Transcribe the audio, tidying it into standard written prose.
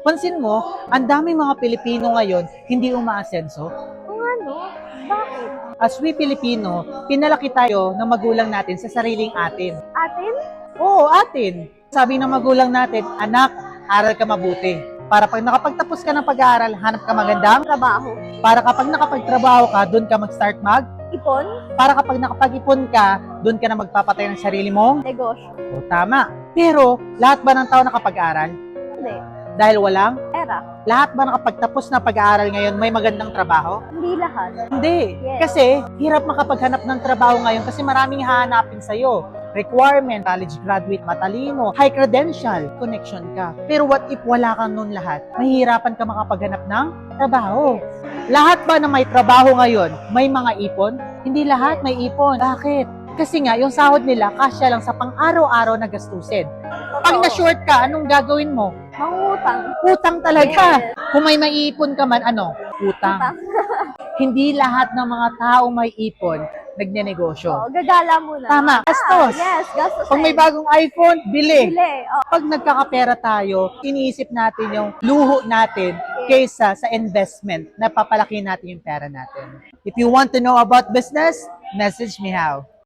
Pansin mo, ang daming mga Pilipino ngayon hindi umaasenso. Kung ano, bakit? As we Pilipino, pinalaki tayo ng magulang natin sa sariling atin. Atin? Oo, atin. Sabi ng magulang natin, anak, aral ka mabuti. Para pag nakapagtapos ka ng pag-aaral, hanap ka magandang. Trabaho. Para kapag nakapagtrabaho ka, doon ka mag-start Ipon? Para kapag nakapag-ipon ka, doon ka na magpapatay ng sarili mong. Negosyo. O, tama. Pero, lahat ba ng tao nakapag-aral? Hindi. Dahil walang? Pera. Lahat ba nakapagtapos na pag-aaral ngayon may magandang trabaho? Hindi lahat. Hindi. Yes. Kasi, hirap makapaghanap ng trabaho ngayon kasi maraming hahanapin sa'yo. Requirement, college graduate, matalino, high credential, connection ka. Pero what if wala kang nun lahat? Mahihirapan ka makapaghanap ng trabaho. Yes. Lahat ba na may trabaho ngayon, may mga ipon? Hindi lahat may ipon. Bakit? Kasi nga, yung sahod nila, kasya lang sa pang-araw-araw na gastusin. Pag na-short ka, anong gagawin mo? Mangutang. Utang talaga. Yes. Kung may maiipon ka man, ano? Utang. Hindi lahat ng mga tao may ipon, nagnenegosyo. Oh, gagala muna. Tama, gastos. Yes, gastos. Pag may bagong iPhone, bili. Bili. Oh. Pag nagkakapera tayo, iniisip natin yung luho natin kaysa sa investment na papalaki natin yung pera natin. If you want to know about business, message me how.